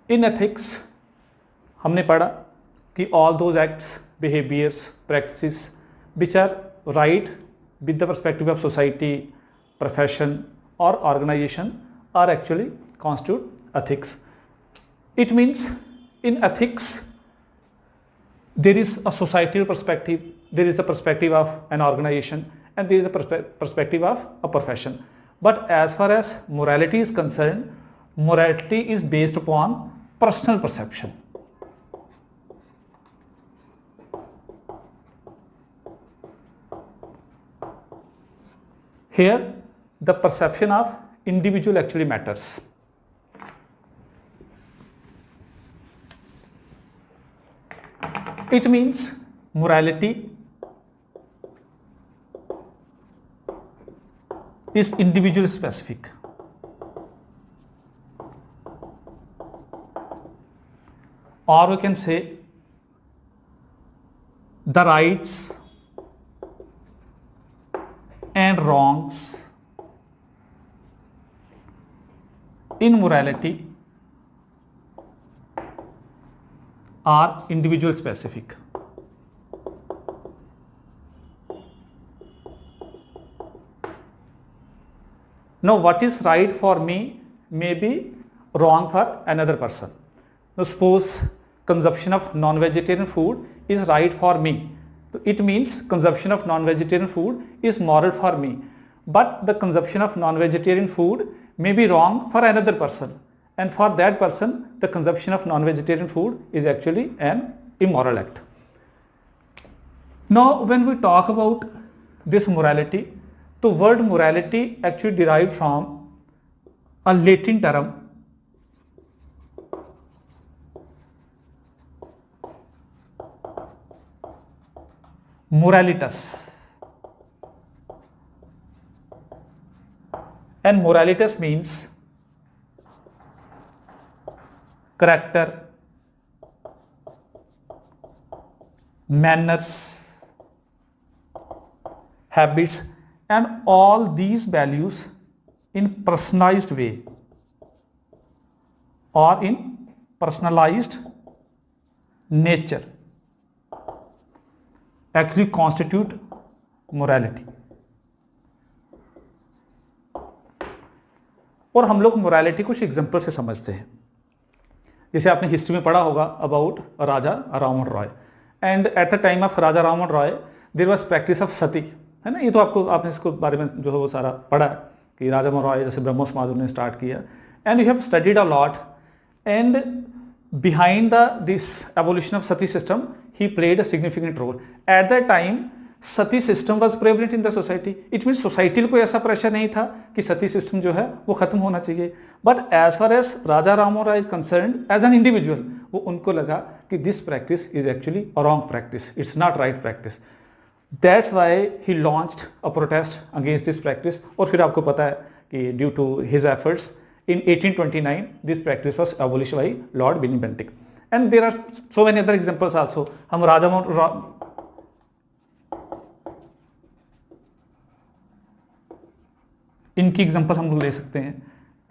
इन ethics हमने पढ़ा कि all those acts, behaviours, practices which are right with the perspective of society, profession or organization are actually constitute ethics. It means in ethics there is a societal perspective, there is a perspective of an organization, and there is a perspective of a profession. But as far as morality is concerned, morality is based upon personal perception. Here the perception of individual actually matters. It means morality is individual specific. Or we can say the rights and wrongs in morality are individual specific. Now what is right for me may be wrong for another person. Now suppose consumption of non-vegetarian food is right for me. It means consumption of non-vegetarian food is moral for me, but the consumption of non-vegetarian food may be wrong for another person, and for that person the consumption of non-vegetarian food is actually an immoral act. Now when we talk about this morality, the word morality actually derived from a Latin term moralitas, and moralitas means character, manners, habits, and all these values in personalized way or in personalized nature actually constitute morality. और हम लोग morality कुछ example से समझते हैं. जैसे आपने history में पढ़ा होगा about Raja Rammohan Roy, and at the time of Raja Rammohan Roy there was practice of sati, है ना. ये तो आपने इसको बारे में जो है वो सारा पढ़ा है कि राजा राममोहन रॉय जैसे ब्रह्मो समाज उन्होंने स्टार्ट किया, and you have studied a lot, and behind this abolition of sati system he played a significant role. At that time sati system was prevalent in the society. It means society कोई ऐसा pressure नहीं था कि सती system जो है वो खत्म होना चाहिए, but as far as Raja Rammohan Roy is concerned as an individual, वो उनको लगा कि this practice is actually a wrong practice, it's not right practice. That's why he launched a protest against this practice. और फिर आपको पता है कि due to his efforts in 1829 this practice was abolished by Lord William Bentinck, and there are so many other examples also. हम राजा इनकी example हम ले सकते हैं,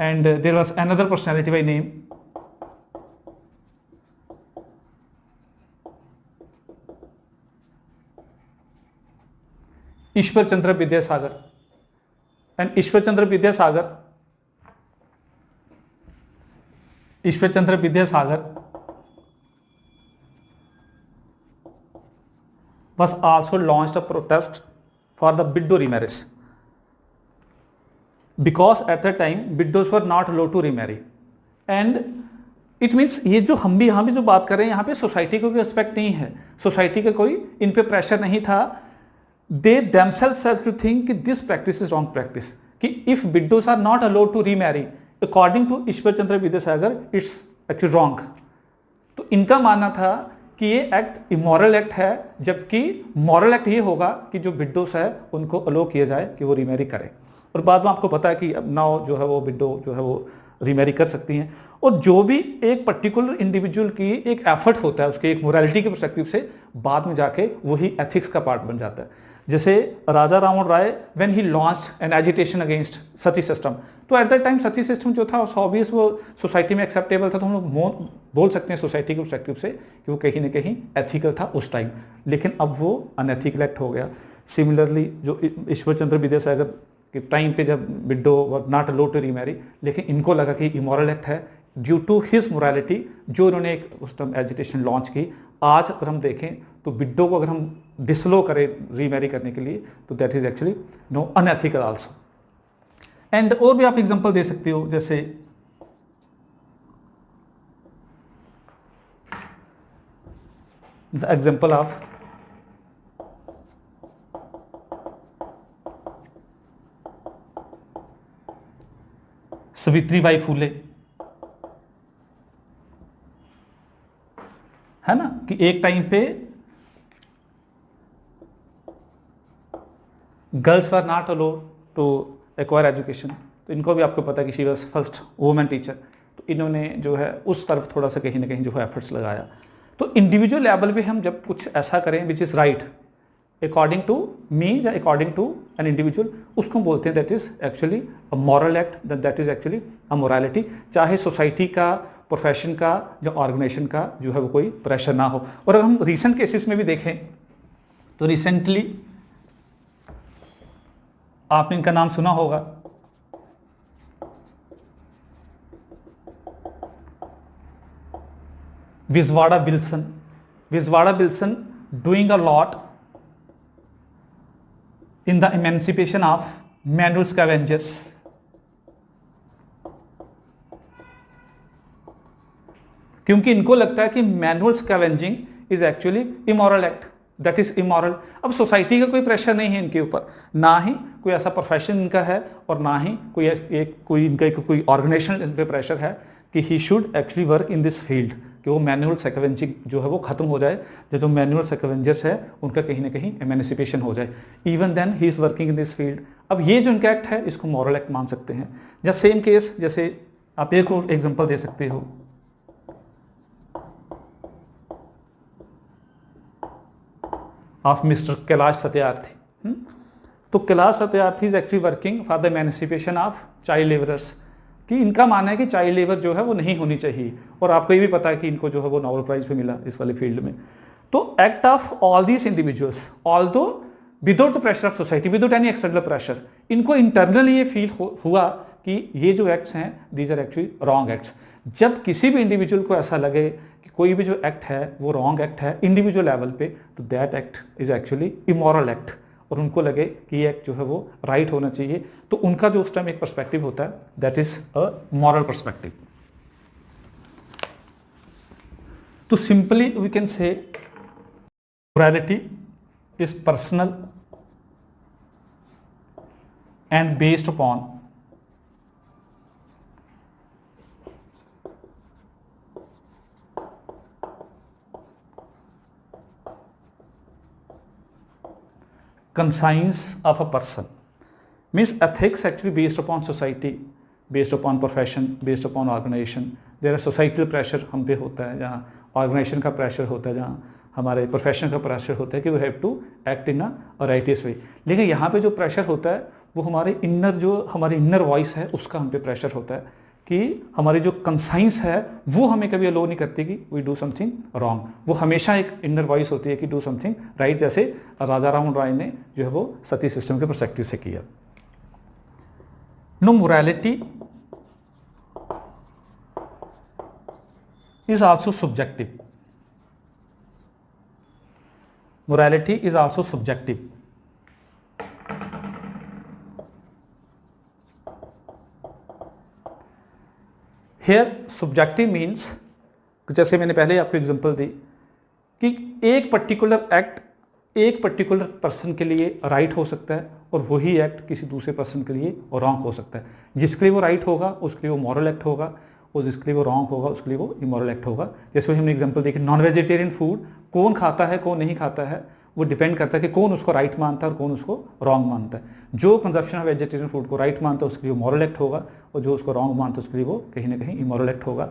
and there was another personality by name Ishwar Chandra Vidyasagar. And Ishwar Chandra Vidyasagar was also launched a protest for the widow remarriage, because at that time widows were not allowed to remarry. And it means ये जो हम भी यहाँ भी जो बात कर रहे हैं यहाँ पे सोसाइटी का कोई एस्पेक्ट नहीं है, सोसाइटी का कोई इन पे प्रेशर नहीं था. they themselves have to think कि this practice is wrong practice, कि if widows are not allowed to remarry according to Ishwar Chandra Vidyasagar it's actually wrong. तो इनका मानना था कि ये एक्ट इमोरल एक्ट है, जबकि मॉरल एक्ट ये होगा कि जो विडोस है उनको अलो किया जाए कि वो रिमैरी करें. और बाद में आपको पता है कि अब नाउ जो है वो विडो जो है वो रिमैरी कर सकती हैं. और जो भी एक पर्टिकुलर इंडिविजुअल की एक एफर्ट होता है उसके एक मोरालिटी के पर्सपेक्टिव से बाद में जाके वही एथिक्स का पार्ट बन जाता है. जैसे Raja Rammohan Roy when he launched an agitation against sati system, तो at that time sati system जो था ऑब्वियस वो सोसाइटी में एक्सेप्टेबल था, तो हम लोग बोल सकते हैं सोसाइटी के पर्सपेक्टिव से कि वो कहीं ना कहीं एथिकल था उस टाइम, लेकिन अब वो अनएथिकल एक्ट हो गया। सिमिलरली जो ईश्वर चंद्र विद्यासागर के टाइम पे जब widow were not allowed to remarry, लेकिन इनको लगा कि इमोरल एक्ट है ड्यू टू हिज मोरालिटी, जो उन्होंने एक उस टाइम एजिटेशन लॉन्च की। आज अगर हम देखें तो विडो को अगर हम डिसलो करें रीमैरी करने के लिए तो that is actually no unethical also. And और भी आप एग्जांपल दे सकते हो, जैसे the example of Savitribai Phule, है ना, कि एक टाइम पे girls were not allowed to acquire education, तो इनको भी आपको पता है कि she was first women teacher, तो इन्होंने जो है उस तरफ थोड़ा सा कहीं ना कहीं जो है एफर्ट्स लगाया। तो इंडिविजुअल लेवल पे हम जब कुछ ऐसा करें which is right according to me या अकॉर्डिंग टू एन इंडिविजुअल, उसको बोलते हैं that is actually a moral act, that is actually a morality, चाहे सोसाइटी का, प्रोफेशन का या ऑर्गेनाइजेशन का जो है वो कोई प्रेशर ना हो। और अगर हम रिसेंट केसेस में भी देखें तो रिसेंटली आपने इनका नाम सुना होगा, Bezwada Wilson. Bezwada Wilson doing a lot in the emancipation of manual scavengers, क्योंकि इनको लगता है कि manual scavenging is actually immoral act, that is immoral. अब सोसाइटी का कोई प्रेशर नहीं है इनके ऊपर, ना ही कोई ऐसा प्रोफेशन इनका है और ना ही कोई इनका कोई ऑर्गेनाइजेशन इन पे प्रेशर है कि he should actually work in this field, कि वो मैनुअल स्कैवेंजिंग जो है वो खत्म हो जाए, जो मैनुअल स्कैवेंजर्स है उनका कहीं ना कहीं एमेंसिपेशन हो जाए। Even then he is working in this field. अब ये जो इनका एक्ट है इसको मॉरल एक्ट मान सकते हैं। या सेम केस, जैसे आप एक और एग्जांपल दे सकते हो, ऑफ मिस्टर कैलाश सत्यार्थी। तो Kailash Satyarthi is actually working for the emancipation of child labourers, कि इनका मानना है कि चाइल्ड लेबर जो है वो नहीं होनी चाहिए, और आपको ये भी पता है कि इनको जो है वो नोबेल प्राइज भी मिला इस वाले फील्ड में। तो act of all these individuals although without the pressure of society, without any external pressure, इनको इंटरनली ये फील हुआ कि ये जो एक्ट्स हैं these are actually wrong acts. जब किसी भी इंडिविजुअल को ऐसा लगे कि कोई भी जो एक्ट है वो रॉन्ग एक्ट है इंडिविजुअल लेवल पे, तो that act is actually immoral act, और उनको लगे कि ये एक्ट जो है वो राइट होना चाहिए, तो उनका जो उस टाइम एक पर्सपेक्टिव होता है that is a moral perspective. तो simply we can say morality is personal and based upon conscience of a person, means ethics actually based upon society, based upon profession, based upon organization. there are societal pressure हम पे होता है, जहाँ organization का pressure होता है, जहाँ हमारे profession का pressure होता है कि we have to act in a righteous way। लेकिन यहाँ पे जो pressure होता है वो हमारे हमारी inner voice है उसका हम पे pressure होता है, कि हमारी जो कंसाइंस है वो हमें कभी अलो नहीं करती कि वी डू समथिंग रॉन्ग, वो हमेशा एक इनर वॉइस होती है कि डू समथिंग राइट, जैसे राजा राममोहन राय ने जो है वो सती सिस्टम के पर्सपेक्टिव से किया। No morality is also subjective, morality is also subjective. Here subjective means, जैसे मैंने पहले आपको एग्जांपल दी कि एक पर्टिकुलर एक्ट एक पर्टिकुलर पर्सन के लिए राइट हो सकता है और वही एक्ट किसी दूसरे पर्सन के लिए रॉन्ग हो सकता है। जिसके लिए वो राइट होगा उसके लिए वो मॉरल एक्ट होगा, और जिसके लिए वो रॉन्ग होगा उसके लिए वो इमोरल एक्ट होगा। जैसे हमने एग्जांपल देखी, नॉन वेजिटेरियन फूड कौन खाता है कौन नहीं खाता है वो डिपेंड करता है कि कौन उसको राइट मानता है और कौन उसको रॉन्ग मानता है। जो कंजप्शन ऑफ वेजिटेरियन फूड को राइट मानता है उसके लिए मॉरल एक्ट होगा, और जो उसको रॉन्ग मानता है उसके लिए वो कहीं ना कहीं इमोरल एक्ट होगा।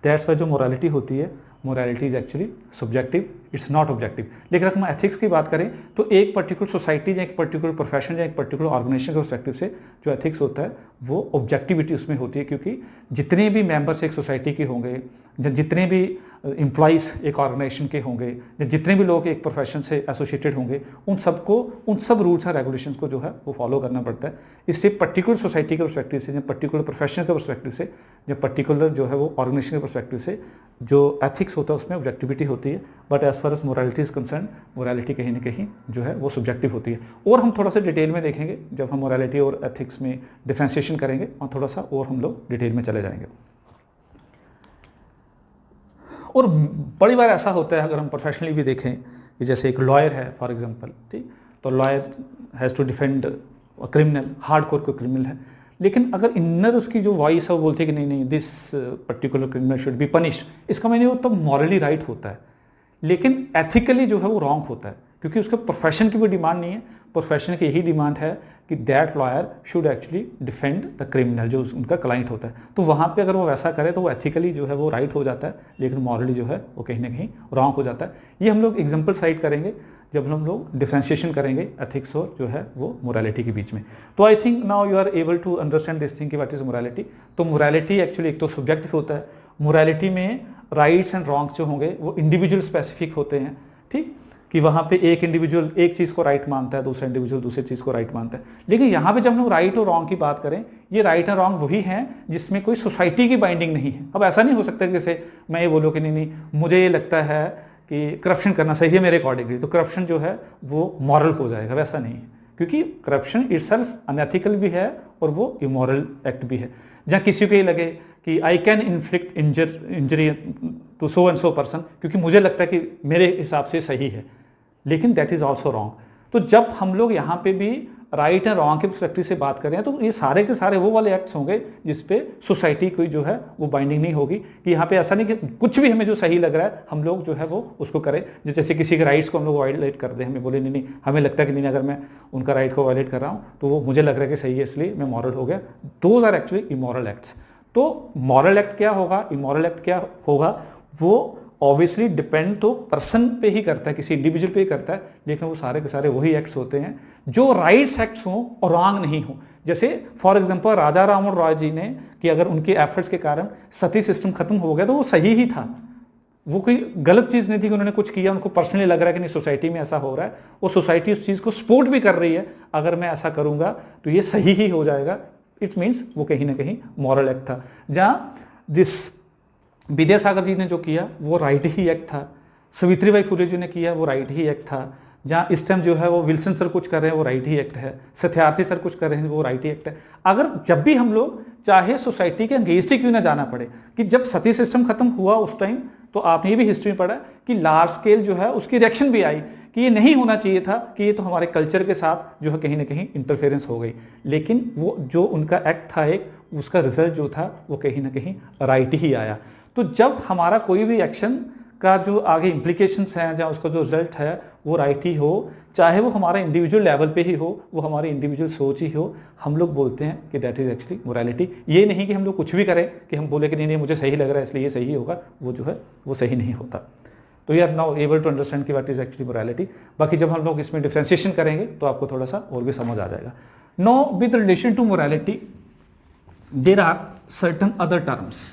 दैट्स वाई जो मोरालिटी होती है, morality is actually subjective, it's not objective. लेकिन अगर हम एथिक्स की बात करें तो एक पर्टिकुलर सोसाइटी या एक पर्टिकुलर प्रोफेशन या एक पर्टिकुलर ऑर्गेनाइजेशन के पर्सपेक्टिव से जो एथिक्स होता है वो ऑब्जेक्टिविटी उसमें होती है, क्योंकि जितने भी मेंबर्स एक सोसाइटी के होंगे, जितने भी एम्प्लॉइज़ एक ऑर्गेनाइजेशन के होंगे, या जितने भी लोग एक प्रोफेशन से एसोसिएटेड होंगे, उन सब रूल्स एंड रेगुलेशंस को जो है वो फॉलो करना पड़ता है। इसलिए पर्टिकुलर सोसाइटी के पर्सपेक्टिव से, या पर्टिकुलर प्रोफेशन के पर्सपेक्टिव से, या पर्टिकुलर जो है वो ऑर्गेनाइजेशन के पर्सपेक्टिव से जो एथिक्स होता है उसमें ऑब्जेक्टिविटी होती है। But as far as morality is concern, morality कहीं ना कहीं जो है वो सब्जेक्टिव होती है। और हम थोड़ा सा डिटेल में देखेंगे जब हम मोरालिटी और एथिक्स में डिफ्रेंशिएशन करेंगे, और थोड़ा सा और हम लोग डिटेल में चले जाएंगे। और बड़ी बार ऐसा होता है, अगर हम प्रोफेशनली भी देखें, कि जैसे एक लॉयर है फॉर एग्जांपल, ठीक, तो lawyer has to defend criminal, hard core कोई क्रिमिनल है, लेकिन अगर इनर उसकी जो वॉइस है वो बोलती है कि नहीं नहीं this particular criminal should be punish, इसका मैंने वो तब मॉरली राइट होता है, लेकिन एथिकली जो है वो रॉन्ग होता है, क्योंकि उसके प्रोफेशन की कोई डिमांड नहीं है। प्रोफेशन की यही डिमांड है कि that lawyer should actually defend the criminal, जो उनका क्लाइंट होता है। तो वहाँ पे अगर वो वैसा करे तो वो एथिकली जो है वो राइट हो जाता है, लेकिन मॉरली जो है वो कहीं ना कहीं रॉन्ग हो जाता है। ये हम लोग एग्जाम्पल साइड करेंगे जब हम लोग डिफ्रेंशिएशन करेंगे एथिक्स और जो है वो मोरालिटी के बीच में। तो I think now you are able to understand this thing कि व्हाट इज मोरालिटी। तो मोरालिटी एक्चुअली एक तो सब्जेक्टिव होता है, मोरालिटी में राइट्स एंड रॉन्ग्स जो होंगे वो इंडिविजुअल स्पेसिफिक होते हैं, ठीक, कि वहाँ पे एक इंडिविजुअल एक चीज़ को राइट मानता है, दूसरा इंडिविजुअल दूसरी चीज़ को राइट मानता है। लेकिन यहाँ पे जब हम राइट और रॉन्ग की बात करें, ये राइट एंड रॉन्ग वही हैं जिसमें कोई सोसाइटी की बाइंडिंग नहीं है। अब ऐसा नहीं हो सकता कि जैसे मैं ये बोलूँ कि नहीं नहीं मुझे ये लगता है कि करप्शन करना सही है मेरे अकॉर्डिंगली, तो करप्शन जो है वो मॉरल हो जाएगा, वैसा नहीं है, क्योंकि करप्शन इटसेल्फ अनएथिकल भी है और वो इमोरल एक्ट भी है। जहाँ किसी को ये लगे कि I can inflict injury to so and so person, क्योंकि मुझे लगता है कि मेरे हिसाब से सही है, लेकिन दैट इज ऑल्सो रॉन्ग। तो जब हम लोग यहाँ पे भी राइट एंड रॉन्ग के पर्सपेक्टिव से बात करें तो ये सारे के सारे वो वाले एक्ट्स होंगे जिसपे सोसाइटी कोई जो है वो बाइंडिंग नहीं होगी, कि यहाँ पे ऐसा नहीं कि कुछ भी हमें जो सही लग रहा है हम लोग जो है वो उसको करें। जैसे किसी के राइट्स को हम लोग वायलेट कर दें, हमें बोले नहीं नहीं हमें लगता है कि नहीं अगर मैं उनका राइट को वायलेट कर रहा हूँ तो वो मुझे लग रहा है कि सही है इसलिए मैं मॉरल हो गया। Those are actually immoral acts. तो मॉरल एक्ट क्या होगा, इमोरल एक्ट क्या होगा, वो ऑब्वियसली डिपेंड तो पर्सन पे ही करता है, किसी इंडिविजुअल पे ही करता है, लेकिन वो सारे के सारे वही एक्ट्स होते हैं जो राइट्स एक्ट्स हों और रॉन्ग नहीं हो। जैसे फॉर एग्जांपल राजा राममोहन रॉय जी ने कि अगर उनके एफर्ट्स के कारण सती सिस्टम खत्म हो गया तो वो सही ही था, वो कोई गलत चीज़ नहीं थी कि उन्होंने कुछ किया, उनको पर्सनली लग रहा है कि नहीं सोसाइटी में ऐसा हो रहा है, वो सोसाइटी उस चीज़ को सपोर्ट भी कर रही है, अगर मैं ऐसा करूँगा तो ये सही ही हो जाएगा, इट मीन्स वो कहीं ना कहीं मॉरल एक्ट था। जहाँ जिस विद्यासागर जी ने जो किया वो राइट ही एक्ट था, सावित्रीबाई फुले जी ने किया वो राइट ही एक्ट था, जहाँ इस टाइम जो है वो विल्सन सर कुछ कर रहे हैं वो राइट ही एक्ट है, सत्यार्थी सर कुछ कर रहे हैं वो राइट ही एक्ट है। अगर जब भी हम लोग चाहे सोसाइटी के अंगेंस्ट ही क्यों ना जाना पड़े, कि जब सती सिस्टम खत्म हुआ उस टाइम तो आपने ये भी हिस्ट्री में पढ़ा कि लार्ज स्केल जो है उसकी रिएक्शन भी आई कि ये नहीं होना चाहिए था, कि ये तो हमारे कल्चर के साथ जो है कहीं ना कहीं इंटरफेरेंस हो गई, लेकिन वो जो उनका एक्ट था एक, उसका रिजल्ट जो था वो कहीं ना कहीं राइट ही आया। तो जब हमारा कोई भी एक्शन का जो आगे इम्प्लीकेशंस हैं, जहाँ उसका जो रिजल्ट है वो राइट ही हो, चाहे वो हमारा इंडिविजुअल लेवल पे ही हो, वो हमारी इंडिविजुअल सोच ही हो, हम लोग बोलते हैं कि दैट इज एक्चुअली मोरालिटी। ये नहीं कि हम लोग कुछ भी करें कि हम बोले कि नहीं नहीं मुझे सही लग रहा है इसलिए ये सही होगा, वो जो है वो सही नहीं होता। तो you are now able to understand कि व्हाट इज एक्चुअली मोरालिटी। बाकी जब हम लोग इसमें डिफ्रेंशिएशन करेंगे तो आपको थोड़ा सा और भी समझ आ जाएगा। Now with relation to morality there are certain other terms.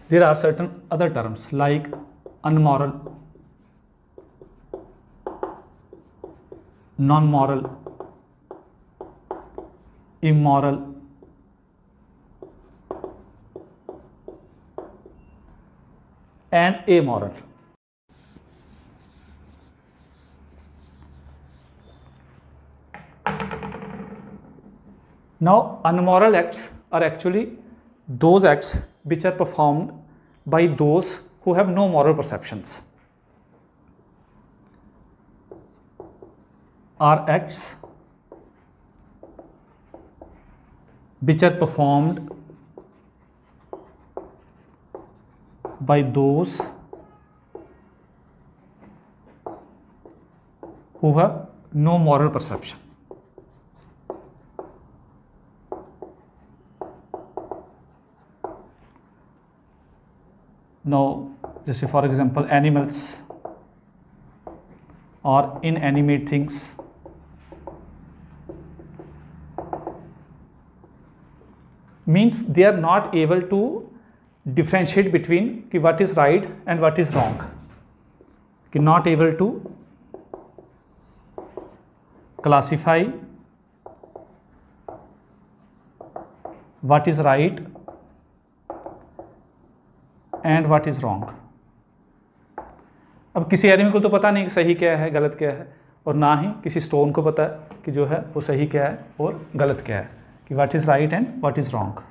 There are certain other terms like unmoral, non-moral, immoral, and amoral. Now, unmoral acts are actually those acts which are performed by those who have no moral perceptions, are acts which are performed by those who have no moral perception. Now, जैसे for example animals or inanimate things means they are not able to differentiate between कि what is right and what is wrong, कि not able to classify what is right and what is wrong. अब किसी animal को तो पता नहीं कि सही क्या है गलत क्या है, और ना ही किसी स्टोन को पता है कि जो है वो सही क्या है और गलत क्या है, कि what is right and what is wrong.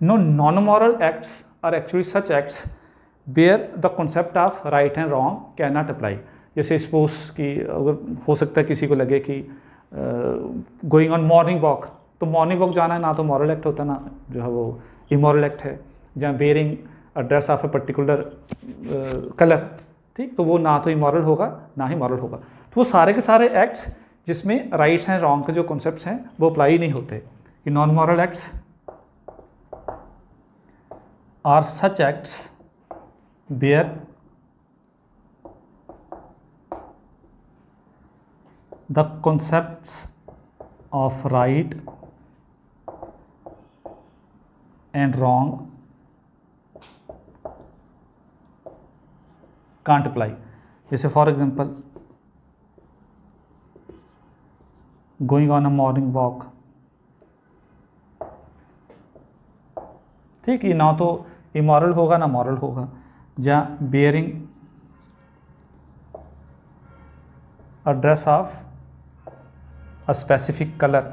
No non-moral acts are actually such acts where the concept of right and wrong cannot apply. जैसे सपोज कि अगर हो सकता है किसी को लगे कि गोइंग ऑन मॉर्निंग वॉक, तो मॉर्निंग वॉक जाना है ना तो मॉरल एक्ट होता है ना जो है वो इमोरल एक्ट है. जहाँ bearing a dress of a particular colour, ठीक, तो वो ना तो इमोरल होगा ना ही मॉरल होगा. तो वो सारे के सारे एक्ट्स जिसमें राइट्स एंड रॉन्ग के जो कॉन्सेप्ट्स हैं वो अप्लाई नहीं होते. कि non moral acts are such acts where the concepts of right and wrong can't apply. जैसे for example going on a morning walk, ठीक, ये ना तो इमोरल होगा ना मॉरल होगा. जहाँ bearing a dress of a specific colour,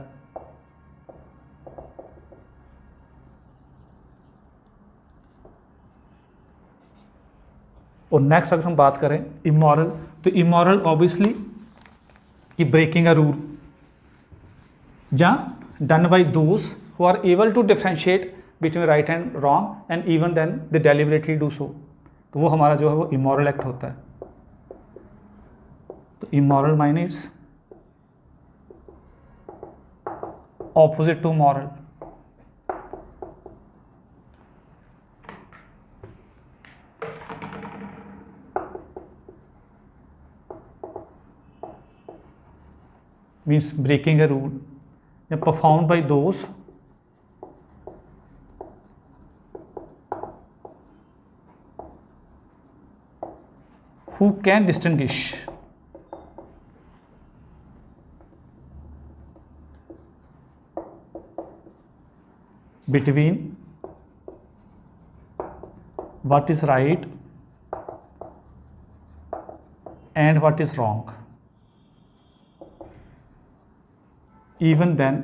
और नेक्स्ट अगर हम बात करें इमोरल, तो इमोरल ऑब्वियसली कि ब्रेकिंग अ रूल, जहाँ done by those who are able to differentiate between right and wrong and even then they deliberately do so, तो वो हमारा जो है वो इमोरल एक्ट होता है. तो immoral means opposite to moral. Means breaking a rule performed by those who can distinguish between what is right and what is wrong, even then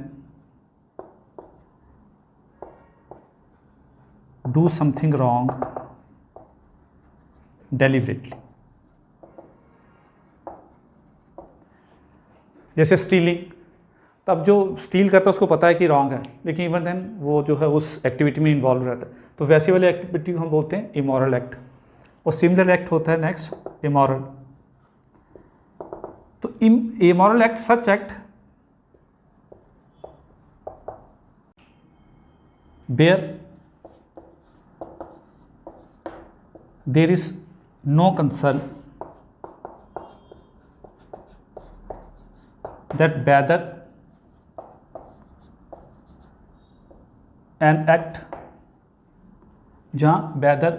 do something wrong deliberately. जैसे stealing, तब जो steel करता है उसको पता है कि wrong है, लेकिन इवन देन वो जो है उस एक्टिविटी में इन्वॉल्व रहता है, तो वैसी वाली एक्टिविटी को हम बोलते हैं इमोरल एक्ट. और सिमिलर एक्ट होता है नेक्स्ट इमोरल. तो immoral act such act where there is no concern that whether an act, जहाँ whether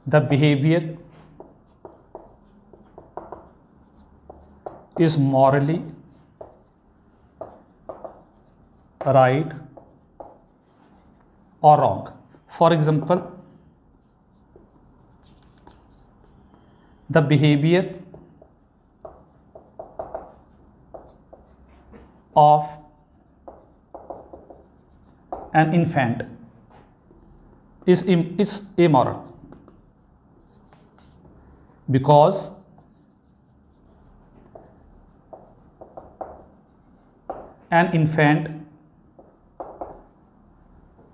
the behavior is morally right or wrong. For example, the behavior of an infant is immoral because an infant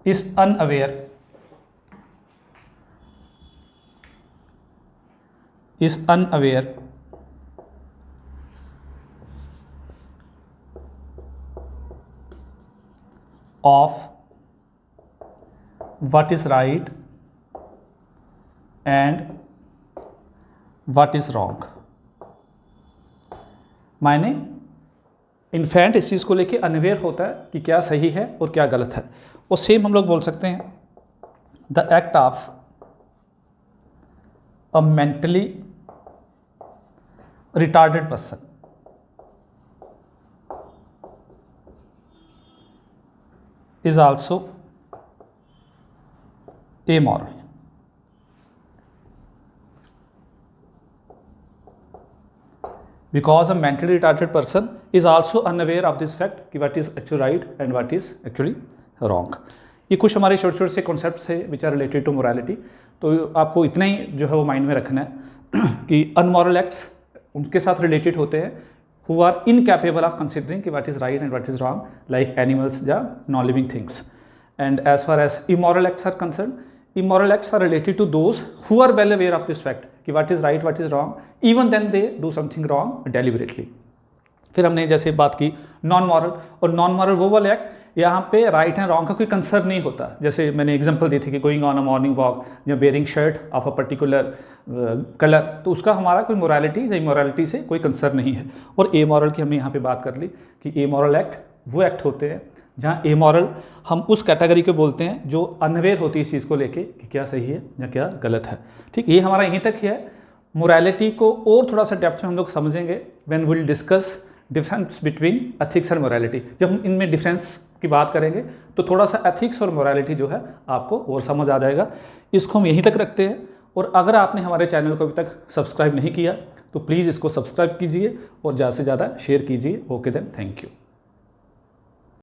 is unaware of what is right and what is wrong। मायने infant इस चीज़ को लेके unaware होता है कि क्या सही है और क्या गलत है। और सेम हम लोग बोल सकते हैं the act of a mentally retarded person is also amoral। Because a mentally retarded person is also unaware of this fact कि what is actually right and what is actually wrong। ये कुछ हमारे छोटे छोटे से कॉन्सेप्ट्स है which are related to morality. तो आपको इतना ही जो है वो माइंड में रखना है कि अनमोरल एक्ट्स उनके साथ रिलेटेड होते हैं who are incapable of considering what is right and what is wrong, like animals या non-living things। And as far as immoral acts are concerned, immoral acts are related to those who are well aware of this fact कि what is right, what is wrong, even then they do something wrong deliberately। फिर हमने जैसे बात की non moral, और non moral वो वाले act यहाँ पे राइट एंड रॉन्ग का कोई कंसर्न नहीं होता। जैसे मैंने एग्जांपल दी थी कि going on a morning walk या wearing shirt of a particular colour, तो उसका हमारा कोई मोरालिटी या इमोरालिटी से कोई कंसर्न नहीं है। और ए मॉरल की हमने यहाँ पे बात कर ली कि ए मॉरल एक्ट वो एक्ट होते हैं जहाँ ए मॉरल हम उस कैटेगरी को बोलते हैं जो अनअवेयर होती है इस चीज़ को लेके कि क्या सही है या क्या गलत है। ठीक, ये हमारा यहीं तक ही है। मोरालिटी को और थोड़ा सा डेप्थ में हम लोग समझेंगे when will discuss difference between ethics and morality. जब हम इनमें डिफरेंस की बात करेंगे तो थोड़ा सा एथिक्स और मोरालिटी जो है आपको और समझ आ जाएगा। इसको हम यहीं तक रखते हैं। और अगर आपने हमारे चैनल को अभी तक सब्सक्राइब नहीं किया तो प्लीज़ इसको सब्सक्राइब कीजिए और ज़्यादा से ज़्यादा शेयर कीजिए। Okay then, thank you.